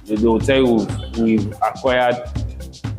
They will tell you we've acquired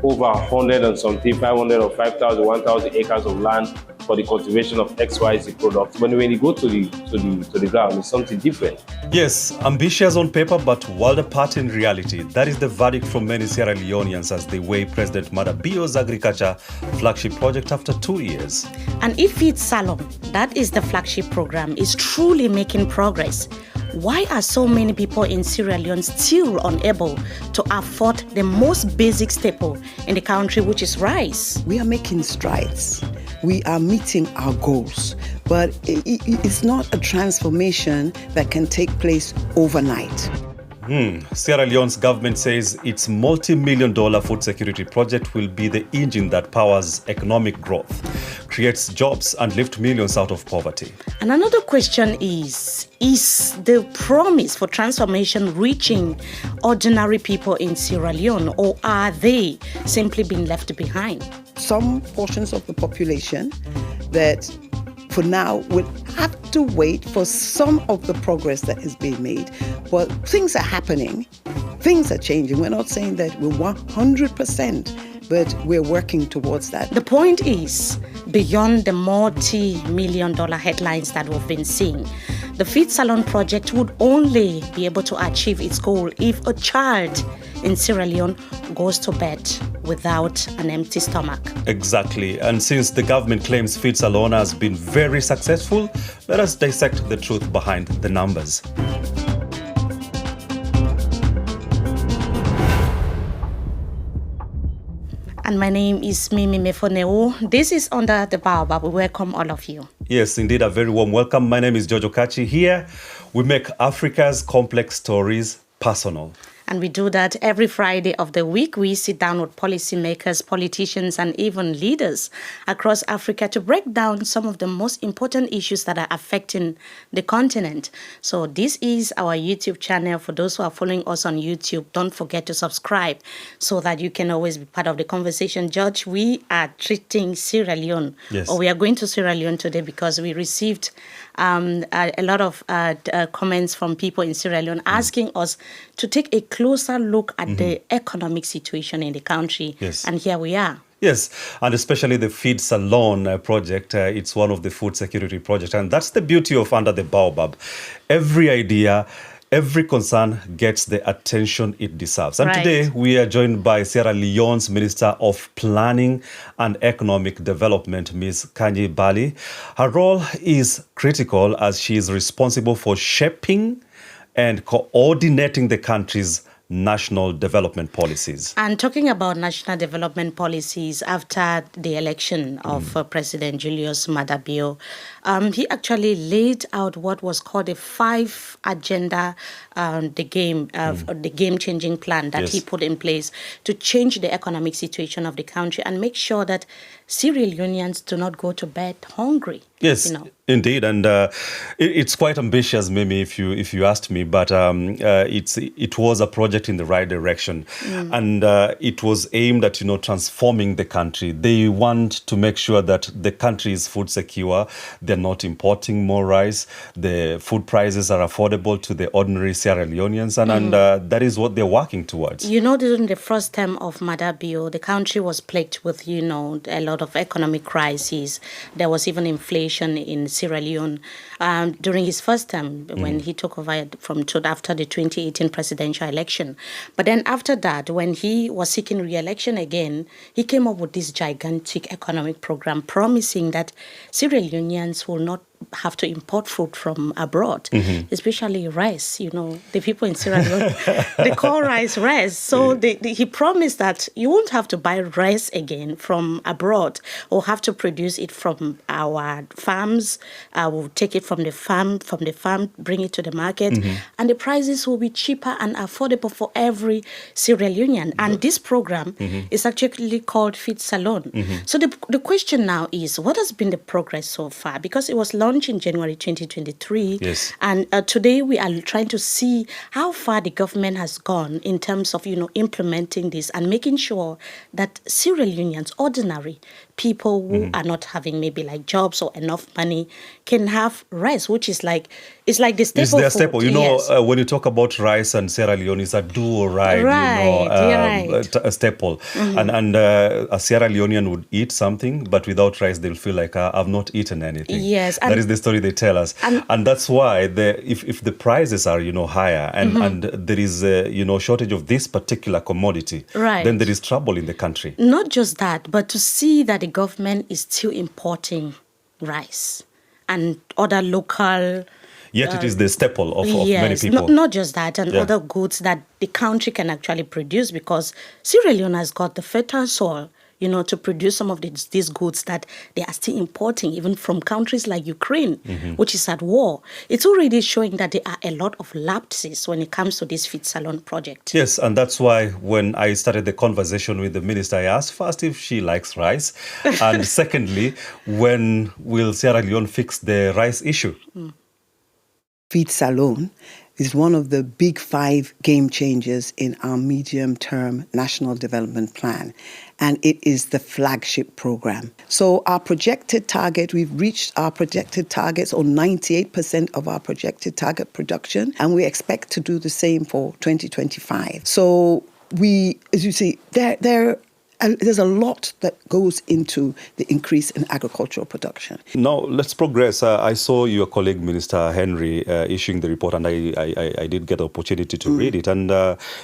over 100 and something, 500 or 5,000, 1,000 acres of land for the cultivation of XYZ products. But when you go to the ground, it's something different. Yes, ambitious on paper, but world apart in reality. That is the verdict from many Sierra Leoneans as they weigh President Maada Bio's agriculture flagship project after 2 years. And if Feed Salone, that is the flagship program, is truly making progress, why are so many people in Sierra Leone still unable to afford the most basic staple in the country, which is rice? We are making strides. We are meeting our goals, but it's not a transformation that can take place overnight. Sierra Leone's government says its multi-billion-dollar food security project will be the engine that powers economic growth, creates jobs and lifts millions out of poverty. And another question is the promise for transformation reaching ordinary people in Sierra Leone, or are they simply being left behind? Some portions of the population that for now will have to wait for some of the progress that is being made. But things are happening. Things are changing. We're not saying that we're 100%, but we're working towards that. The point is, beyond the multi-million-dollar headlines that we've been seeing, the Feed Salone project would only be able to achieve its goal if a child in Sierra Leone goes to bed without an empty stomach. Exactly. And since the government claims Feed Salone has been very successful, let us dissect the truth behind the numbers. And my name is Mimi Mefoneo. This is Under the Baobab. We welcome all of you. Yes, indeed, a very warm welcome. My name is Jojo Kachi. Here, we make Africa's complex stories personal. And we do that every Friday of the week. We sit down with policymakers, politicians, and even leaders across Africa to break down some of the most important issues that are affecting the continent. So this is our YouTube channel. For those who are following us on YouTube, don't forget to subscribe so that you can always be part of the conversation. George, we are treating Sierra Leone, or we are going to Sierra Leone today because we received a lot of comments from people in Sierra Leone asking us to take a closer look at the economic situation in the country. Yes. And here we are. Yes, and especially the Feed Salone project. It's one of the food security projects. And that's the beauty of Under the Baobab. Every idea, every concern gets the attention it deserves. And today we are joined by Sierra Leone's Minister of Planning and Economic Development, Ms. Kanyi Bali. Her role is critical as she is responsible for shaping and coordinating the country's national development policies. And talking about national development policies, after the election of President Julius Maada Bio, he actually laid out what was called a 5-agenda, the game-changing plan that he put in place to change the economic situation of the country and make sure that Sierra Leoneans do not go to bed hungry. Yes, indeed, and it's quite ambitious, Mimi, if you asked me. But it was a project in the right direction, and it was aimed at transforming the country. They want to make sure that the country is food secure. They're not importing more rice. The food prices are affordable to the ordinary Sierra Leoneans, and that is what they're working towards. During the first term of Maada Bio, the country was plagued with a lot of economic crises. There was even inflation in Sierra Leone during his first term when he took over after the 2018 presidential election. But then after that, when he was seeking re-election again, he came up with this gigantic economic program promising that Sierra Leoneans will not have to import food from abroad, especially rice. The people in Sierra Leone, they call rice rice. So he promised that you won't have to buy rice again from abroad or have to produce it from our farms. We'll take it from the farm, bring it to the market, and the prices will be cheaper and affordable for every Sierra Leonean. And this program is actually called Feed Salone. So the question now is, what has been the progress so far? Because it was launched in January 2023. Yes. And today we are trying to see how far the government has gone in terms of, implementing this and making sure that Sierra Leoneans, ordinary people who are not having maybe like jobs or enough money can have rice, which is like, it's like the staple It's their food. staple. You know, Yes. when you talk about rice and Sierra Leone, it's a do or ride, Right, right. a staple. And a Sierra Leonean would eat something, but without rice, they'll feel like, I've not eaten anything. Yes, that is the story they tell us. And that's why if the prices are, higher and there is a, shortage of this particular commodity, Right. then there is trouble in the country. Not just that, but to see that the government is still importing rice and other local. Yet it is the staple of many Yes, people. not just that, and Yeah. other goods that the country can actually produce, because Sierra Leone has got the fertile soil, to produce some of these goods that they are still importing, even from countries like Ukraine, which is at war. It's already showing that there are a lot of lapses when it comes to this Feed Salone project. Yes, and that's why when I started the conversation with the minister, I asked first if she likes rice, and secondly, when will Sierra Leone fix the rice issue? Feed Salone is one of the big 5 game changers in our medium-term national development plan, and it is the flagship program. So our projected target, we've reached our projected targets on 98% of our projected target production, and we expect to do the same for 2025. So we, as you see, there's a lot that goes into the increase in agricultural production. Now, let's progress. I saw your colleague, Minister Henry, issuing the report, and I did get the opportunity to read it. And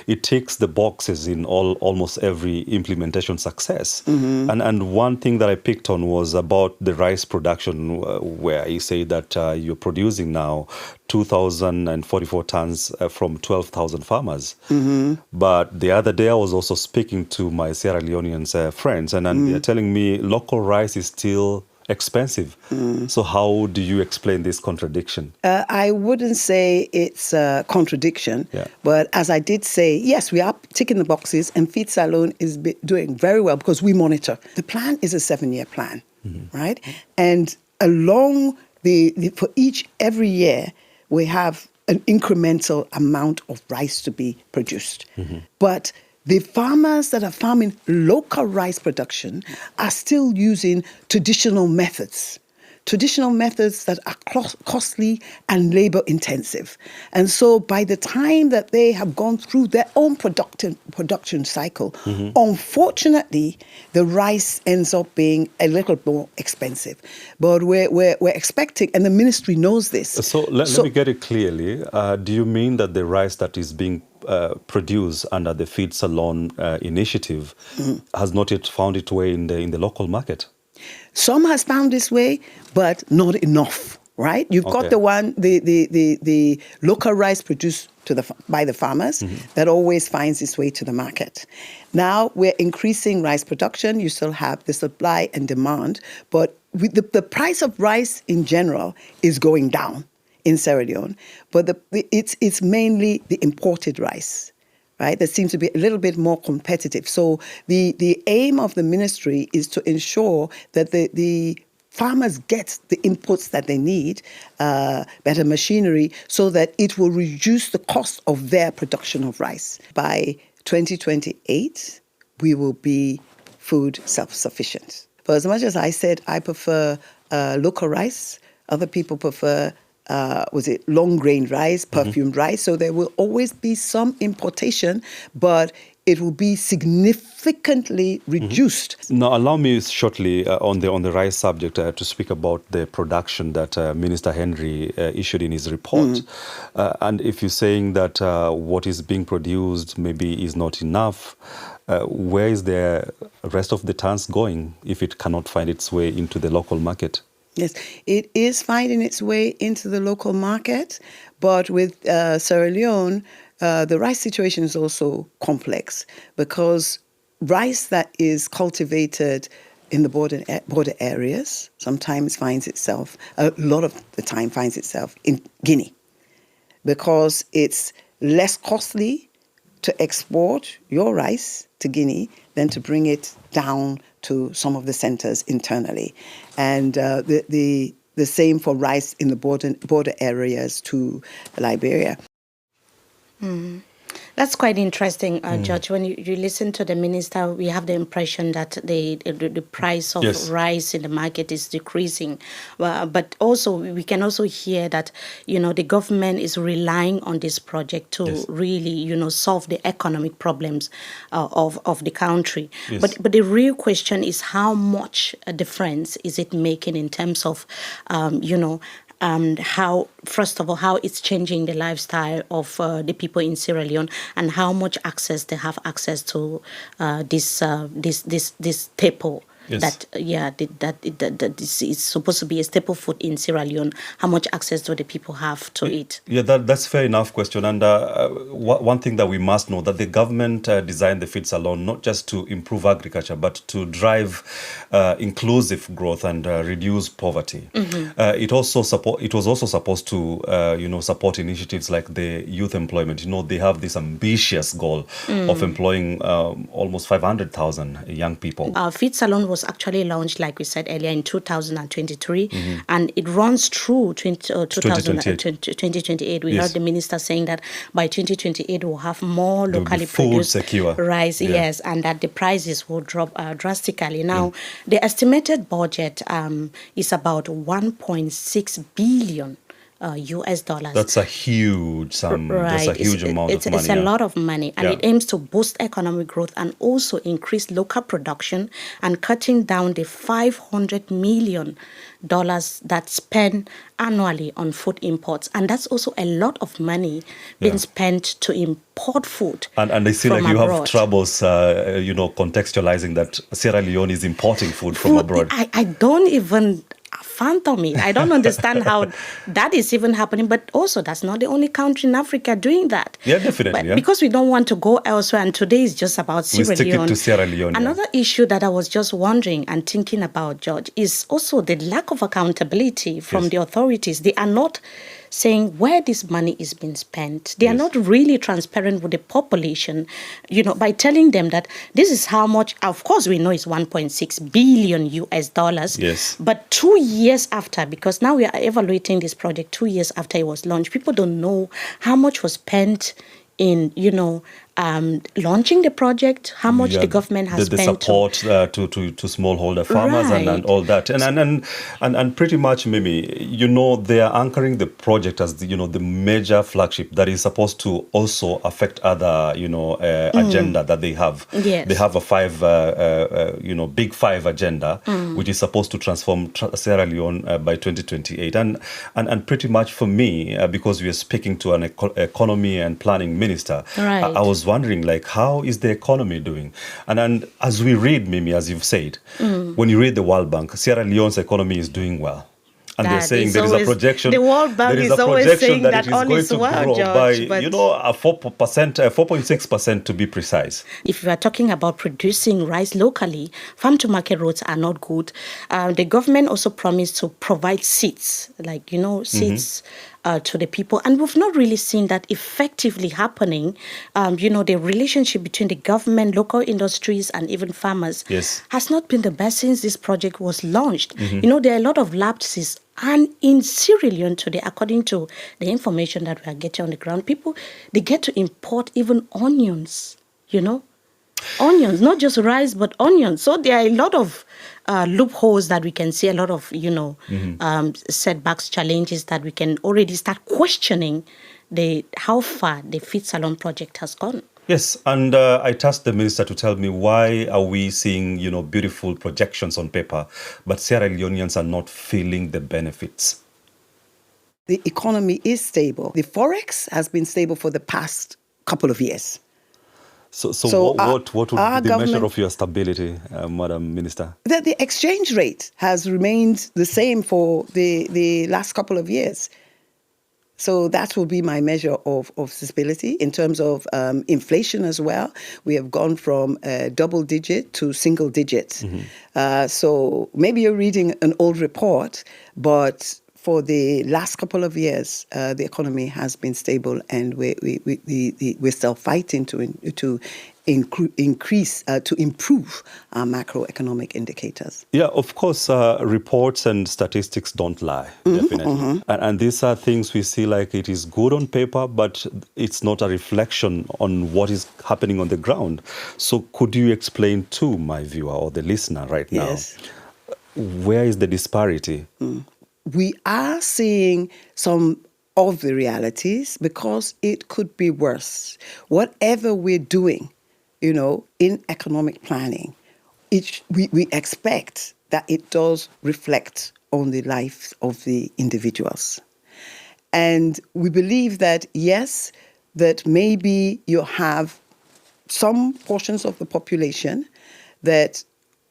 it ticks the boxes in almost every implementation success. And one thing that I picked on was about the rice production, where he said that you're producing now 2,044 tons from 12,000 farmers. But the other day, I was also speaking to my Sierra Leoneans friends, and they're telling me local rice is still expensive. So how do you explain this contradiction? I wouldn't say it's a contradiction, but as I did say, yes, we are ticking the boxes, and Feed Salone is doing very well because we monitor. The plan is a 7-year plan, right? And along for every year, we have an incremental amount of rice to be produced. But the farmers that are farming local rice production are still using traditional methods that are costly and labor intensive. And so by the time that they have gone through their own production cycle, unfortunately, the rice ends up being a little more expensive. But we're expecting, and the ministry knows this. So let me get it clearly. Do you mean that the rice that is being produced under the Feed Salone initiative has not yet found its way in the local market? Some has found this way, but not enough, right? You've got the local rice produced by the farmers that always finds its way to the market. Now we're increasing rice production. You still have the supply and demand, but the price of rice in general is going down in Sierra Leone, but it's mainly the imported rice, right? That seems to be a little bit more competitive. So the aim of the ministry is to ensure that the farmers get the inputs that they need, better machinery, so that it will reduce the cost of their production of rice. By 2028, we will be food self-sufficient. But as much as I said I prefer local rice, other people prefer long grain rice, perfumed rice. So there will always be some importation, but it will be significantly reduced. Now, allow me shortly on the rice subject to speak about the production that Minister Henry issued in his report. And if you're saying that what is being produced maybe is not enough, where is the rest of the tons going if it cannot find its way into the local market? Yes, it is finding its way into the local market, but with Sierra Leone, the rice situation is also complex because rice that is cultivated in the border areas sometimes finds itself, a lot of the time finds itself in Guinea because it's less costly to export your rice to Guinea than to bring it down to some of the centers internally. And the same for rice in the border areas to Liberia. That's quite interesting, George. When you listen to the minister, we have the impression that the price of rice in the market is decreasing. But also, we can also hear that, the government is relying on this project to really, solve the economic problems of the country. Yes. But the real question is how much a difference is it making in terms of, how, first of all, how it's changing the lifestyle of the people in Sierra Leone, and how much access they have access to this staple. Yes. That this is supposed to be a staple food in Sierra Leone. How much access do the people have to it? Yeah, that's fair enough question. And one thing that we must know, that the government designed the Feed Salone not just to improve agriculture, but to drive inclusive growth and reduce poverty. It was also supposed to support initiatives like the youth employment. They have this ambitious goal of employing almost 500,000 young people. Feed Salone was actually launched, like we said earlier, in 2023, and it runs through 2028. We heard the minister saying that by 2028 we'll have more locally produced rice, and that the prices will drop drastically. Now, the estimated budget is about 1.6 billion. US dollars. That's a huge sum. Right. That's a huge amount of money. It's a lot of money, and it aims to boost economic growth and also increase local production and cutting down the $500 million that's spent annually on food imports. And that's also a lot of money being spent to import food. And I see like you abroad. have troubles, contextualizing that Sierra Leone is importing food from abroad. I don't even fathom it. I don't understand how that is even happening, but also that's not the only country in Africa doing that. Yeah, definitely. But because we don't want to go elsewhere, and today is just about Sierra Leone. We stick it to Sierra Leone. Another issue that I was just wondering and thinking about, George, is also the lack of accountability from the authorities. They are not saying where this money is being spent. They are not really transparent with the population, by telling them that this is how much. Of course, we know it's 1.6 billion US dollars. Yes. But 2 years after, because now we are evaluating this project 2 years after it was launched, people don't know how much was spent in, launching the project, how much the government has spent. The support to smallholder farmers and all that. And pretty much, Mimi, they are anchoring the project as, the major flagship that is supposed to also affect other, agenda that they have. Yes. They have a big five agenda, which is supposed to transform Sierra Leone by 2028. And pretty much for me, because we are speaking to an economy and planning minister, I was wondering, like, how is the economy doing? And as we read, Mimi, as you've said, when you read the World Bank, Sierra Leone's economy is doing well. And they're saying there is a projection. The World Bank is always saying that all is well, George. By, a 4.6% to be precise. If you are talking about producing rice locally, farm-to-market roads are not good. The government also promised to provide seeds, seeds to the people. And we've not really seen that effectively happening. The relationship between the government, local industries, and even farmers has not been the best since this project was launched. There are a lot of lapses. And in Sierra Leone today, according to the information that we are getting on the ground, people, they get to import even onions, Onions, not just rice, but onions. So there are a lot of loopholes that we can see, a lot of, setbacks, challenges that we can already start questioning how far the Feed Salone project has gone. Yes, and I tasked the minister to tell me why are we seeing, beautiful projections on paper, but Sierra Leoneans are not feeling the benefits. The economy is stable. The forex has been stable for the past couple of years. So what would be the measure of your stability, Madam Minister? The exchange rate has remained the same for the last couple of years. So that will be my measure of stability. In terms of inflation as well, we have gone from double digit to single digit. So maybe you're reading an old report, but for the last couple of years, the economy has been stable, and we're still fighting to increase, to improve our macroeconomic indicators. Yeah, of course, reports and statistics don't lie, definitely. And these are things we see like it is good on paper, but it's not a reflection on what is happening on the ground. So could you explain to my viewer or the listener right now, Yes. where is the disparity? We are seeing some of the realities because it could be worse. Whatever we're doing, in economic planning, we expect that it does reflect on the lives of the individuals. And we believe that, yes, that maybe you have some portions of the population that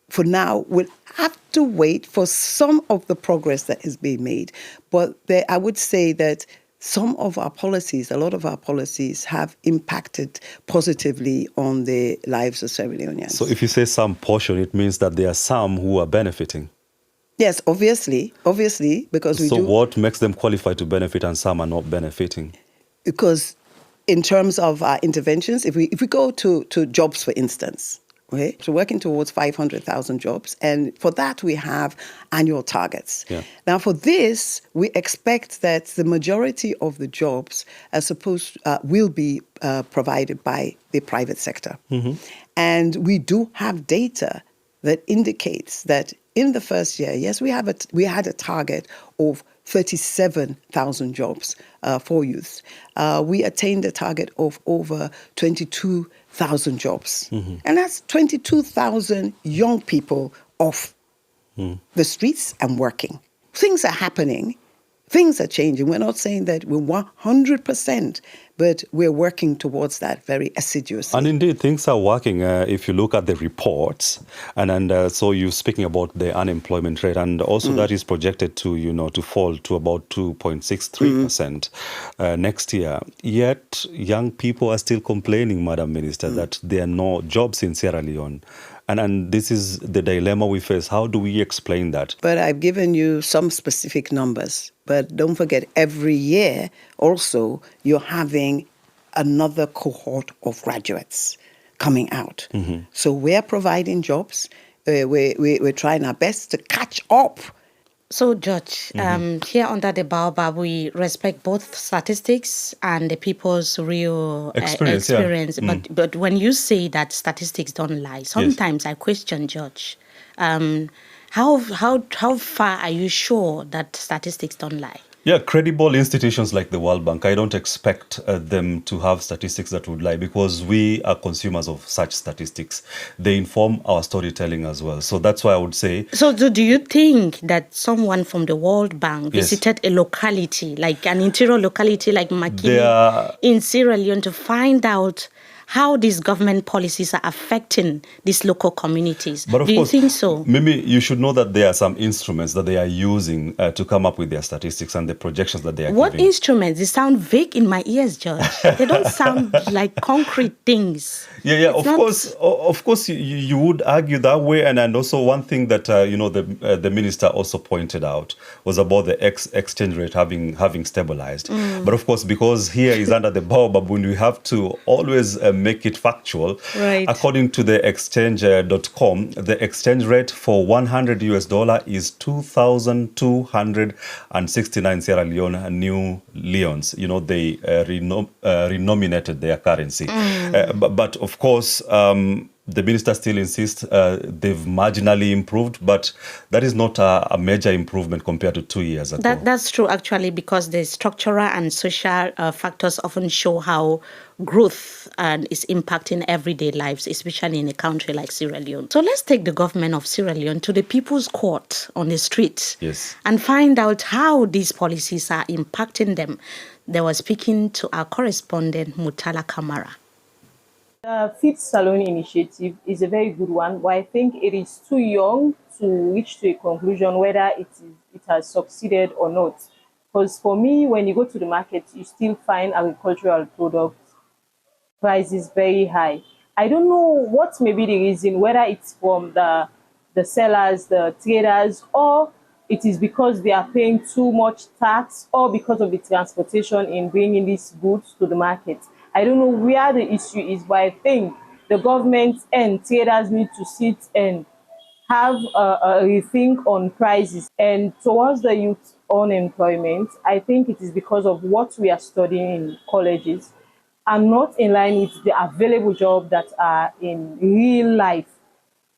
for now will have to wait for some of the progress that is being made. But I would say that some of our policies, a lot of our policies have impacted positively on the lives of Sierra Leoneans. So if you say some portion, it means that there are some who are benefiting. Yes, obviously, because we do. So what makes them qualify to benefit and some are not benefiting? Because in terms of our interventions, if we go to jobs, for instance, okay, so working towards 500,000 jobs, and for that we have annual targets. Yeah. Now, for this, we expect that the majority of the jobs will be provided by the private sector, and we do have data that indicates that in the first year, yes, we had a target of 37,000 jobs for youth. We attained a target of over 22,000 jobs. And that's 22,000 young people off the streets and working. Things are happening. Things are changing. We're not saying that we're 100%, but we're working towards that very assiduously. And indeed, things are working. If you look at the reports, and so you're speaking about the unemployment rate, and also that is projected to fall to about 2.63% next year. Yet, young people are still complaining, Madam Minister, that there are no jobs in Sierra Leone. And this is the dilemma we face. How do we explain that? But I've given you some specific numbers. But don't forget, every year also, you're having another cohort of graduates coming out. So we're providing jobs. We're trying our best to catch up. So, Judge, here under the Baobab, we respect both statistics and the people's real experience. Yeah. But when you say that statistics don't lie, sometimes I question, Judge. How far are you sure that statistics don't lie? Yeah, credible institutions like the World Bank, I don't expect them to have statistics that would lie because we are consumers of such statistics. They inform our storytelling as well. So that's why I would say... So do you think that someone from the World Bank visited a locality, like an interior locality like Makini in Sierra Leone to find out how these government policies are affecting these local communities? But Do you think so? Mimi, you should know that there are some instruments that they are using to come up with their statistics and the projections that they are What giving. instruments? They sound vague in my ears, George. They don't sound like concrete things. Yeah. Of course, you would argue that way, and also one thing that the minister also pointed out was about the exchange rate having stabilized. But of course, because here is under the Baobab, we have to always make it factual. Right. According to the exchange.com, the exchange rate for $100 is 2,269 Sierra Leone new leons. They renominated their currency. But of course, the minister still insists they've marginally improved, but that is not a major improvement compared to 2 years ago. That's true, actually, because the structural and social factors often show how growth is impacting everyday lives, especially in a country like Sierra Leone. So let's take the government of Sierra Leone to the People's Court on the street and find out how these policies are impacting them. They were speaking to our correspondent, Mutala Kamara. The Feed Salone initiative is a very good one, but I think it is too young to reach to a conclusion whether it has succeeded or not. Because for me, when you go to the market, you still find agricultural products prices very high. I don't know what may be the reason, whether it's from the sellers, the traders, or it is because they are paying too much tax or because of the transportation in bringing these goods to the market. I don't know where the issue is, but I think the government and traders need to sit and have a rethink on prices. And towards the youth unemployment, I think it is because of what we are studying in colleges and not in line with the available jobs that are in real life.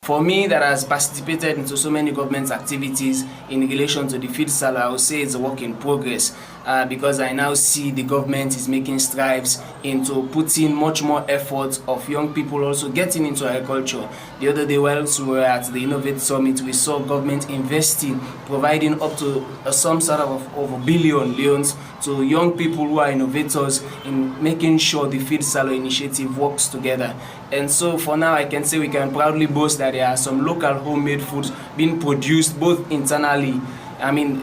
For me, that has participated into so many government activities in relation to the Feed Salone, I would say it's a work in progress because I now see the government is making strides into putting much more effort of young people also getting into agriculture. The other day whilst we were at the Innovate Summit, we saw government investing, providing up to some sort of over billion loans to young people who are innovators in making sure the Feed Salone initiative works together. And so for now, I can say we can proudly boast that there are some local homemade foods being produced both internally,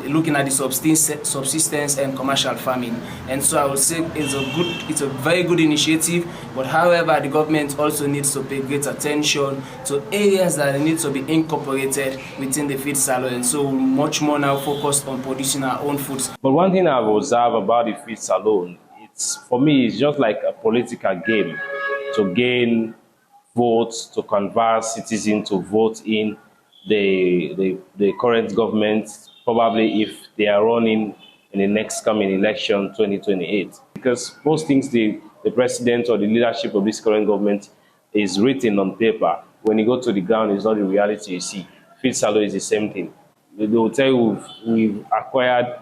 looking at the subsistence and commercial farming. And so I would say it's a very good initiative, but however, the government also needs to pay great attention to areas that need to be incorporated within the Feed Salone. And so much more now focused on producing our own foods. But one thing I've observed about the Feed Salone, for me, it's just like a political game to gain votes, to convert citizens to vote in the current government, probably if they are running in the next coming election 2028. Because most things the president or the leadership of this current government is written on paper. When you go to the ground, it's not the reality you see. Feed Salone is the same thing. They will tell you we've acquired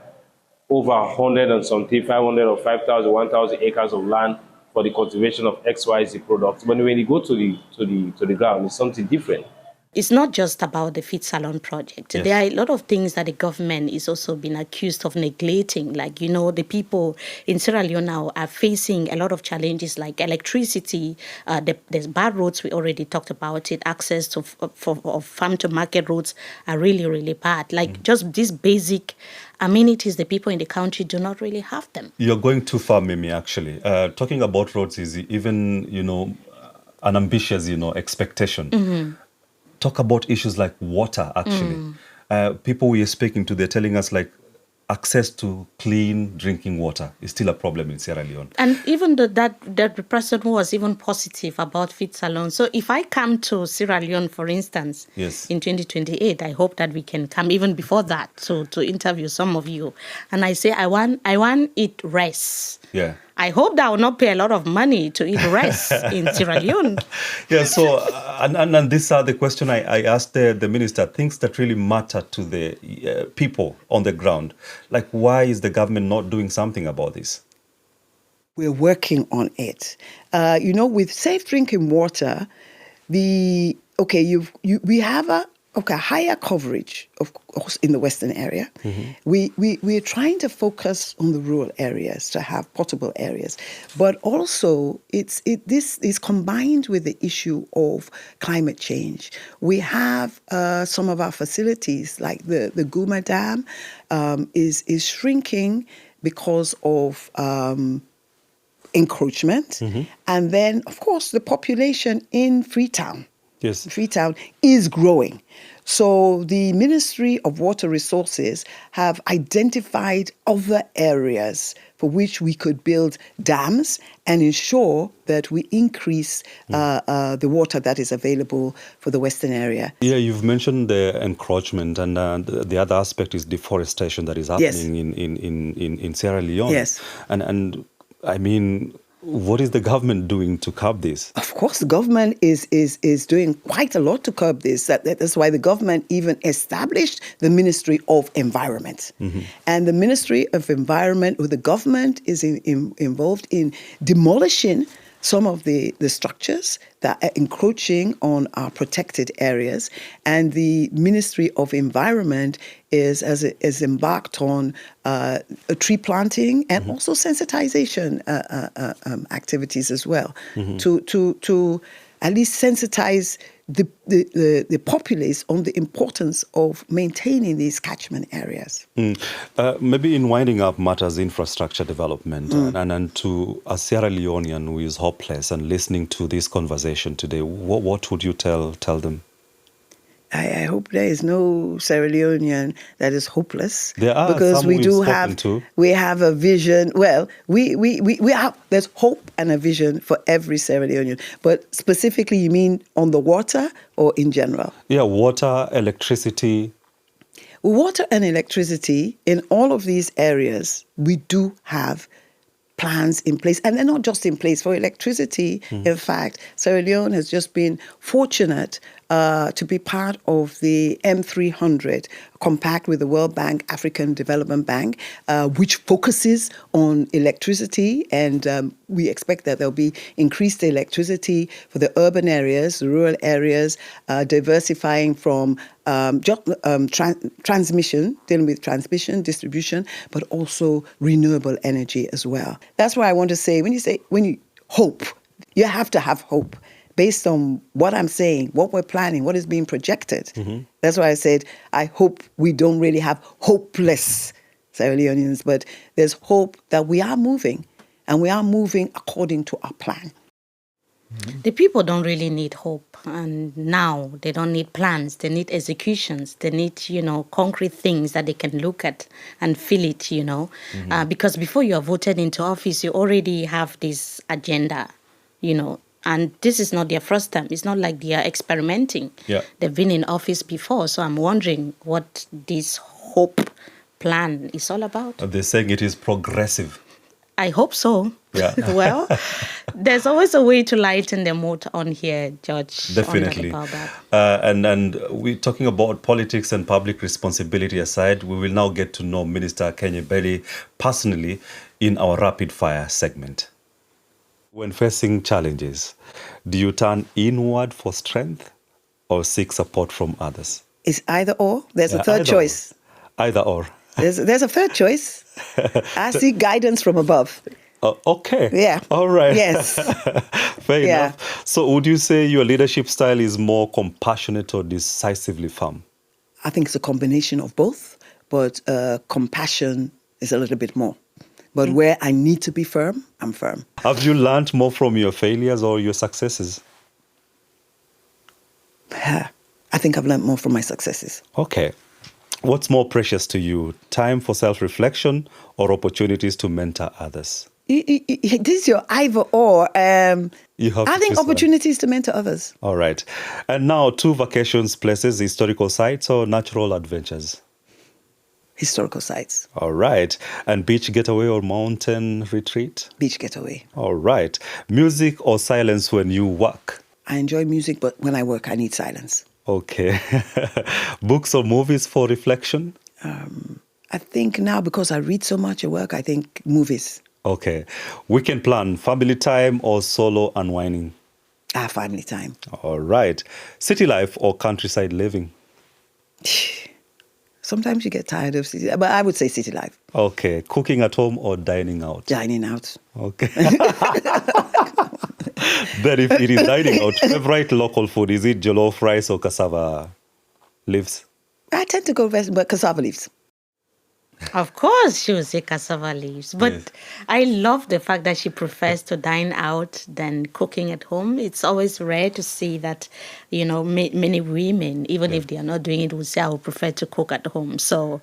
over 100 and something, 500 or 5,000, 1,000 acres of land for the cultivation of XYZ products. But when you go to the ground, it's something different. It's not just about the Feed Salone project. Yes. There are a lot of things that the government is also being accused of neglecting. Like, the people in Sierra Leone now are facing a lot of challenges like electricity. There's bad roads. We already talked about it. Access to farm to market roads are really, really bad. Like just these basic amenities, the people in the country do not really have them. You're going too far, Mimi, actually. Talking about roads is even, an ambitious, expectation. Mm-hmm. Talk about issues like water, actually. People we are speaking to, they're telling us like access to clean drinking water is still a problem in Sierra Leone. And even that person who was even positive about Feed Salone. So if I come to Sierra Leone, for instance, yes, in 2028, I hope that we can come even before that to interview some of you. And I say, I want eat rice. Yeah. I hope that I will not pay a lot of money to eat rice in Sierra Leone. Yeah, so, and these are the question I asked the minister, things that really matter to the people on the ground. Like, why is the government not doing something about this? We're working on it. With safe drinking water, we have a higher coverage, of course, in the Western area. Mm-hmm. We're trying to focus on the rural areas to have potable areas, but also this is combined with the issue of climate change. We have some of our facilities, like the Guma Dam, is shrinking because of encroachment, mm-hmm, and then, of course, the population in Freetown. Yes. Freetown is growing. So the Ministry of Water Resources have identified other areas for which we could build dams and ensure that we increase the water that is available for the Western area. Yeah, you've mentioned the encroachment, and the other aspect is deforestation that is happening, yes, in Sierra Leone. Yes. And I mean, what is the government doing to curb this? Of course, the government is doing quite a lot to curb this. That's why the government even established the Ministry of Environment. Mm-hmm. And the Ministry of Environment, or the government, is involved in demolishing some of the structures that are encroaching on our protected areas. And the Ministry of Environment is embarked on a tree planting and, mm-hmm, also sensitization activities as well, mm-hmm, to at least sensitize the populace on the importance of maintaining these catchment areas. Maybe in winding up matters infrastructure development, and to a Sierra Leonean who is hopeless and listening to this conversation today, what would you tell them? I hope there is no Sierra Leonean that is hopeless. There are because some we we've do spoken have to. we have a vision. Well, we have there's hope and a vision for every Sierra Leonean. But specifically, you mean on the water or in general? Yeah, water, electricity. Water and electricity in all of these areas, we do have plans in place, and they're not just in place for electricity. In fact, Sierra Leone has just been fortunate to be part of the M300 compact with the World Bank, African Development Bank, which focuses on electricity, and we expect that there'll be increased electricity for the urban areas, the rural areas, diversifying from transmission, dealing with transmission, distribution, but also renewable energy as well. That's why I want to say, when you hope, you have to have hope based on what I'm saying, what we're planning, what is being projected. That's why I said, I hope we don't really have hopeless Sierra Leoneans, but there's hope that we are moving, and we are moving according to our plan. The people don't really need hope, and now they don't need plans. They need executions. They need, concrete things that they can look at and feel it, because before you are voted into office, you already have this agenda, and this is not their first time. It's not like they are experimenting. Yeah. They've been in office before, so I'm wondering what this hope plan is all about. They're saying it is progressive. I hope so. Yeah. Well, there's always a way to lighten the mood on here, George. Definitely. And we're talking about politics and public responsibility aside. We will now get to know Minister Kenye Belly personally in our rapid fire segment. When facing challenges, do you turn inward for strength or seek support from others? It's either or. There's a third choice. Either or. There's a third choice. I seek guidance from above. Okay. Yeah. All right. Yes. Fair enough. So would you say your leadership style is more compassionate or decisively firm? I think it's a combination of both, but compassion is a little bit more. But where I need to be firm, I'm firm. Have you learned more from your failures or your successes? I think I've learned more from my successes. Okay. What's more precious to you, time for self-reflection or opportunities to mentor others? This is your either or. I think opportunities to mentor others. All right. And now, 2 vacations places, historical sites or natural adventures? Historical sites. All right. And beach getaway or mountain retreat? Beach getaway. All right. Music or silence when you work? I enjoy music, but when I work, I need silence. Okay. Books or movies for reflection? I think now, because I read so much at work, I think movies. Okay. Weekend plan, family time or solo unwinding? Family time. All right. City life or countryside living? Sometimes you get tired of city, but I would say city life. Okay. Cooking at home or dining out? Dining out. Okay. Then if it is dining out, favorite local food, is it jollof rice or cassava leaves? I tend to go with cassava leaves. Of course, she would say cassava leaves. But Yes. I love the fact that she prefers to dine out than cooking at home. It's always rare to see that, many women, even if they are not doing it, would say, I would prefer to cook at home. So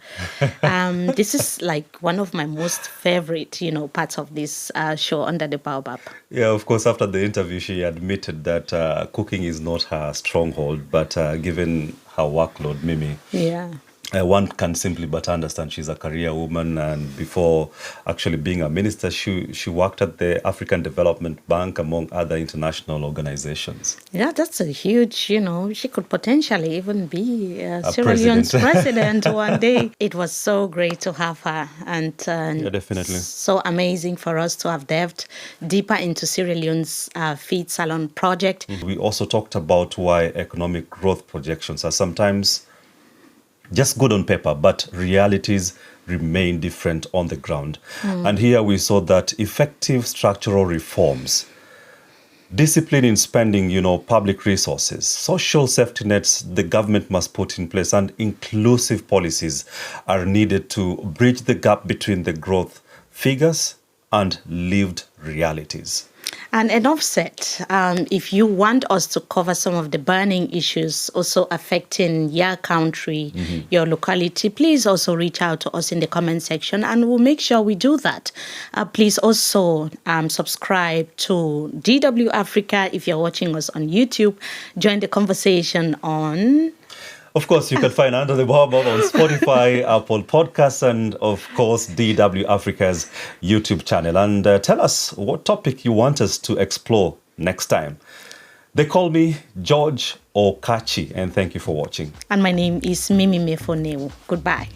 this is like one of my most favorite, parts of this show, Under the Baobab. Yeah, of course, after the interview, she admitted that cooking is not her stronghold, but given her workload, Mimi. Yeah. One can simply but understand she's a career woman, and before actually being a minister, she worked at the African Development Bank, among other international organizations. Yeah, that's a huge, she could potentially even be Sierra Leone's president one day. It was so great to have her, and yeah, definitely. So amazing for us to have delved deeper into Sierra Leone's Feed Salone project. We also talked about why economic growth projections are sometimes just good on paper, but realities remain different on the ground. And here we saw that effective structural reforms, discipline in spending, public resources, social safety nets the government must put in place, and inclusive policies are needed to bridge the gap between the growth figures and lived realities. And enough said. If you want us to cover some of the burning issues also affecting your country, your locality, please also reach out to us in the comment section and we'll make sure we do that. Please also subscribe to DW Africa if you're watching us on YouTube. Join the conversation on... Of course, you can find Under the Baobab on Spotify, Apple Podcasts, and of course, DW Africa's YouTube channel. And tell us what topic you want us to explore next time. They call me George Okachi, and thank you for watching. And my name is Mimi Mefoneu. Goodbye.